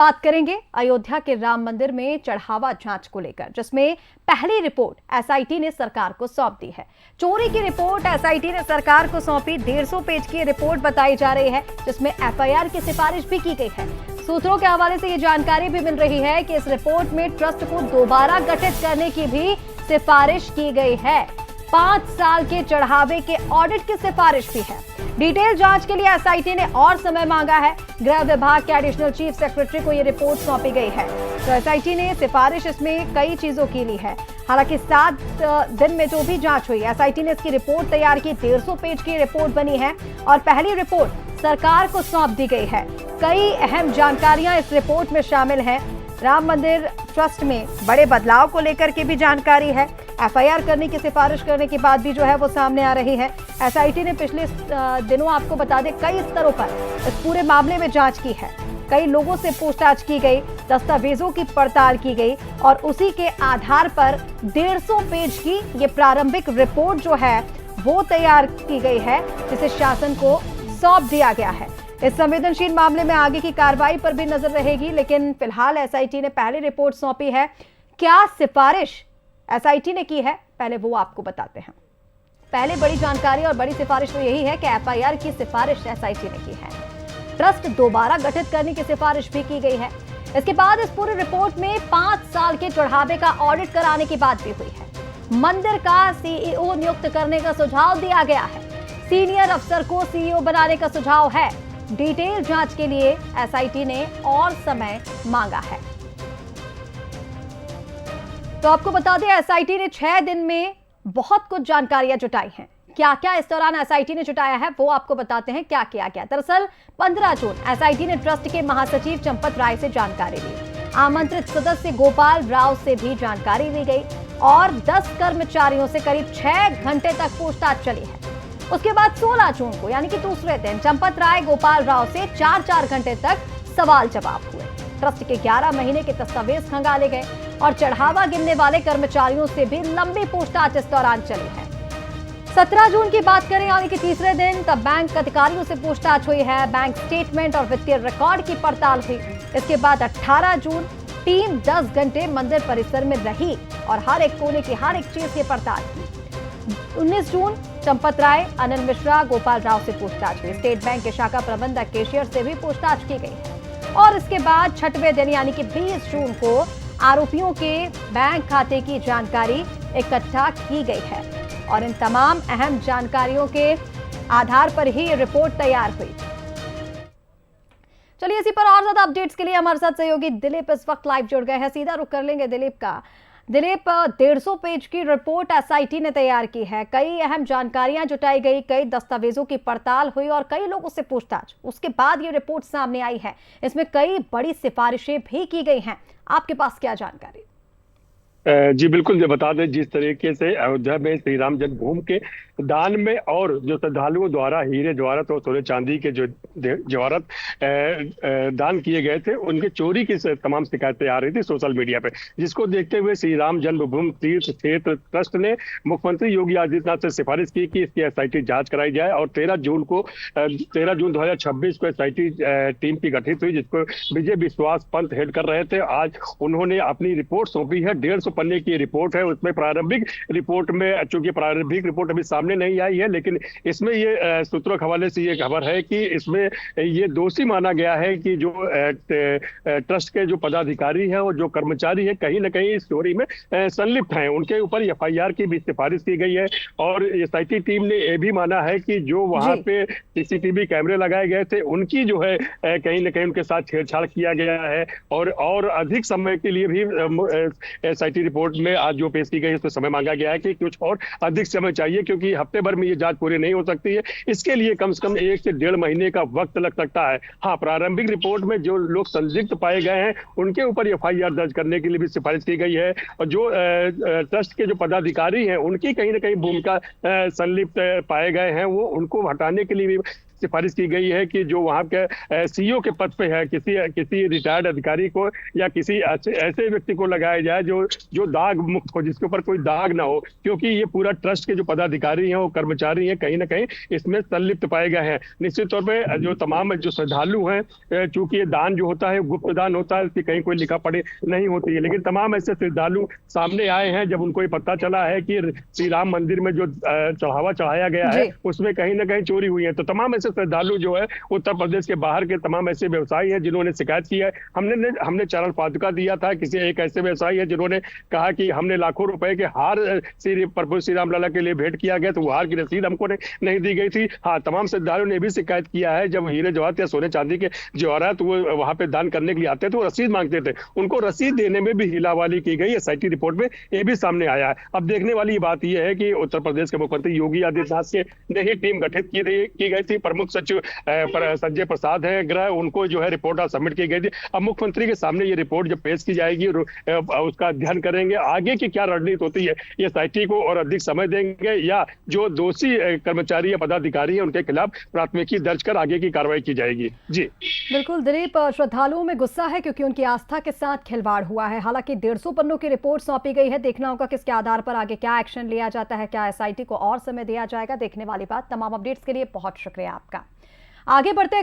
बात करेंगे अयोध्या के राम मंदिर में चढ़ावा जांच को लेकर, जिसमें पहली रिपोर्ट एसआईटी ने सरकार को सौंप दी है। चोरी की रिपोर्ट एसआईटी ने सरकार को सौंपी। 150 पेज की रिपोर्ट बताई जा रही है, जिसमें एफआईआर की सिफारिश भी की गई है। सूत्रों के हवाले से ये जानकारी भी मिल रही है कि इस रिपोर्ट में ट्रस्ट को दोबारा गठित करने की भी सिफारिश की गई है। 5 साल के चढ़ावे के ऑडिट की सिफारिश भी है। डिटेल जांच के लिए एसआईटी ने और समय मांगा है। गृह विभाग के एडिशनल चीफ सेक्रेटरी को यह रिपोर्ट सौंपी गई है। तो एसआईटी ने सिफारिश इसमें कई चीजों की ली है। हालांकि 7 दिन में जो भी जांच हुई, एसआईटी ने इसकी रिपोर्ट तैयार की। 150 पेज की रिपोर्ट बनी है और पहली रिपोर्ट सरकार को सौंप दी गई है। कई अहम जानकारियां इस रिपोर्ट में शामिल है। राम मंदिर ट्रस्ट में बड़े बदलाव को लेकर के भी जानकारी है। एफआईआर करने की सिफारिश करने की बात भी जो है वो सामने आ रही है। एसआईटी ने पिछले दिनों, आपको बता दें, कई स्तरों पर इस पूरे मामले में जांच की है। कई लोगों से पूछताछ की गई, दस्तावेजों की पड़ताल की गई और उसी के आधार पर 150 पेज की ये प्रारंभिक रिपोर्ट जो है वो तैयार की गई है, जिसे शासन को सौंप दिया गया है। इस संवेदनशील मामले में आगे की कार्रवाई पर भी नजर रहेगी, लेकिन फिलहाल एसआईटी ने पहली रिपोर्ट सौंपी है। क्या सिफारिश एसआईटी ने की है, पहले वो आपको बताते हैं। पहले बड़ी जानकारी और बड़ी सिफारिश तो यही है कि एफआईआर की सिफारिश एसआईटी ने की है। ट्रस्ट दोबारा गठित करने की सिफारिश भी की गई है। इसके बाद इस पूरी रिपोर्ट में 5 साल के चढ़ावे का ऑडिट कराने की बात भी हुई है। मंदिर का सीईओ नियुक्त करने का सुझाव दिया गया है। सीनियर अफसर को सीईओ बनाने का सुझाव है। डिटेल जांच के लिए एसआईटी ने और समय मांगा है। तो आपको बता दें, एसआईटी ने 6 दिन में बहुत कुछ जानकारियां जुटाई हैं। क्या क्या इस दौरान एसआईटी ने जुटाया है वो आपको बताते हैं क्या किया गया। दरअसल 15 जून एसआईटी ने ट्रस्ट के महासचिव चंपत राय से जानकारी ली। आमंत्रित सदस्य गोपाल राव से भी जानकारी ली गई और 10 कर्मचारियों से करीब 6 घंटे तक पूछताछ चली है। उसके बाद 16 जून को, यानी कि दूसरे दिन, चंपत राय गोपाल राव से 4-4 घंटे तक सवाल जवाब हुए। ट्रस्ट के 11 महीने के दस्तावेज खंगाले गए और चढ़ावा गिनने वाले कर्मचारियों से भी लंबी पूछताछ इस दौरान चली है। 17 जून की बात करें, यानी कि तीसरे दिन, तब बैंक अधिकारियों से पूछताछ हुई है। बैंक स्टेटमेंट और वित्तीय रिकॉर्ड की पड़ताल हुई। इसके बाद 18 जून टीम 10 घंटे मंदिर परिसर में रही और हर एक कोने की हर एक चीज की पड़ताल की। 19 जून चंपत राय, अनिल मिश्रा, गोपाल राव से पूछताछ हुई। स्टेट बैंक के शाखा प्रबंधक केशियर से भी पूछताछ की गई है। और इसके बाद 6वें दिन, यानी कि 20 जून को आरोपियों के बैंक खाते की जानकारी इकट्ठा की गई है और इन तमाम अहम जानकारियों के आधार पर ही रिपोर्ट तैयार हुई। चलिए, इसी पर और ज्यादा अपडेट्स के लिए हमारे साथ सहयोगी दिलीप इस वक्त लाइव जुड़ गए हैं। सीधा रुख कर लेंगे दिलीप का। दिलीप, 150 पेज की रिपोर्ट एसआईटी ने तैयार की है। कई अहम जानकारियां जुटाई गई, कई दस्तावेजों की पड़ताल हुई और कई लोगों से पूछताछ। उसके बाद ये रिपोर्ट सामने आई है। इसमें कई बड़ी सिफारिशें भी की गई हैं। आपके पास क्या जानकारी? जी बिल्कुल, जो बता दें, जिस तरीके से अयोध्या में श्री राम जन्मभूमि के दान में और जो श्रद्धालुओं द्वारा हीरे जवाहरत और सोने चांदी के जो जवाहरत दान किए गए थे, उनके चोरी की तमाम शिकायतें आ रही थी सोशल मीडिया पे, जिसको देखते हुए श्री राम जन्मभूमि तीर्थ क्षेत्र ट्रस्ट ने मुख्यमंत्री योगी आदित्यनाथ से सिफारिश की कि इसकी एसआईटी जांच कराई जाए। और 13 जून 2026 को एसआईटी टीम की गठित हुई, जिसको विजय विश्वास पंत हेड कर रहे थे। आज उन्होंने अपनी रिपोर्ट सौंपी है। 150 पन्ने की रिपोर्ट है। उसमें प्रारंभिक रिपोर्ट में, चूंकि प्रारंभिक रिपोर्ट अभी सामने नहीं आई है, लेकिन इसमें ये सूत्रों के हवाले से ये खबर है कि इसमें ये दोषी माना गया है कि जो ट्रस्ट के जो पदाधिकारी हैं और जो कर्मचारी हैं, कहीं ना कहीं इस चोरी में संलिप्त हैं। उनके ऊपर एफआईआर की भी सिफारिश की गई है। और एसआईटी टीम ने यह भी माना है कि जो वहां पे सीसीटीवी कैमरे लगाए गए थे, उनकी जो है कहीं ना कहीं उनके साथ छेड़छाड़ किया गया है। और अधिक समय के लिए भी एसआईटी रिपोर्ट में आज जो पेश की गई है, उसमें समय मांगा गया है कि कुछ और अधिक समय चाहिए, क्योंकि हफ्ते भर में ये जांच पूरी नहीं हो सकती है। इसके लिए कम से कम 1 से 1.5 महीने का वक्त लग सकता है। हाँ, प्रारंभिक रिपोर्ट में जो लोग संदिग्ध पाए गए हैं, उनके ऊपर एफआईआर दर्ज करने के लिए भी सिफारिश की गई है। और जो ट्रस्ट के जो पदाधिकारी हैं, उनकी कहीं ना कहीं भूमिका संलिप्त पाए गए हैं, वो उनको हटाने के लिए भी सिफारिश की गई है कि जो वहाँ के सीईओ के पद पे है, किसी रिटायर्ड अधिकारी को या किसी ऐसे व्यक्ति को लगाया जाए जो दाग मुक्त हो, जिसके ऊपर कोई दाग ना हो, क्योंकि ये पूरा ट्रस्ट के जो पदाधिकारी हैं, वो कर्मचारी हैं, कहीं ना कहीं इसमें संलिप्त पाए गए हैं। निश्चित तौर पर जो तमाम जो श्रद्धालु हैं, चूंकि ये दान जो होता है गुप्त दान होता है, इसकी कहीं कोई लिखा पढ़ी नहीं होती है, लेकिन तमाम ऐसे श्रद्धालु सामने आए हैं जब उनको ये पता चला है कि श्री राम मंदिर में जो चढ़ावा चढ़ाया गया है उसमें कहीं ना कहीं चोरी हुई है। तो तमाम ऐसे श्रद्धालु जो है उत्तर प्रदेश के बाहर के तमाम ऐसे व्यवसायी हैं जिन्होंने शिकायत की है। हमने चरण पादुका दिया था, किसी एक ऐसे व्यवसायी है जिन्होंने कहा कि हमने लाखों रुपए के हार प्रभु श्री राम लला के लिए भेंट किया गया, तो वो हार की रसीद हमको नहीं दी गई थी। हाँ, तमाम श्रद्धालुओं ने भी शिकायत किया है जब हीरे जवाहरात या सोने चांदी के जवाहरात वो वहां पे दान करने के लिए आते थे, वो रसीद मांगते थे, उनको रसीद देने में भी हिलावाली की गई। एसआईटी रिपोर्ट में ये भी सामने आया है। अब देखने वाली बात यह है कि उत्तर प्रदेश के मुख्यमंत्री योगी आदित्यनाथ के ने ही टीम गठित की गई थी। प्रमुख सचिव संजय प्रसाद है गृह, उनको जो है रिपोर्ट सबमिट की गई थी। अब मुख्यमंत्री के सामने ये रिपोर्ट जब पेश की जाएगी, उसका अध्ययन करेंगे, आगे की क्या रणनीति होती है, ये एसआईटी को और अधिक समय देंगे या जो दोषी कर्मचारी या पदाधिकारी है उनके खिलाफ प्राथमिकी दर्ज कर आगे की कार्रवाई की जाएगी। जी बिल्कुल दिलीप, श्रद्धालुओं में गुस्सा है क्योंकि उनकी आस्था के साथ खिलवाड़ हुआ है। हालांकि 150 पन्नों की रिपोर्ट सौंपी गई है, देखना होगा किसके आधार पर आगे क्या एक्शन लिया जाता है, क्या एसआईटी को और समय दिया जाएगा, देखने वाली बात। तमाम अपडेट्स के लिए बहुत शुक्रिया आपका। आगे बढ़ते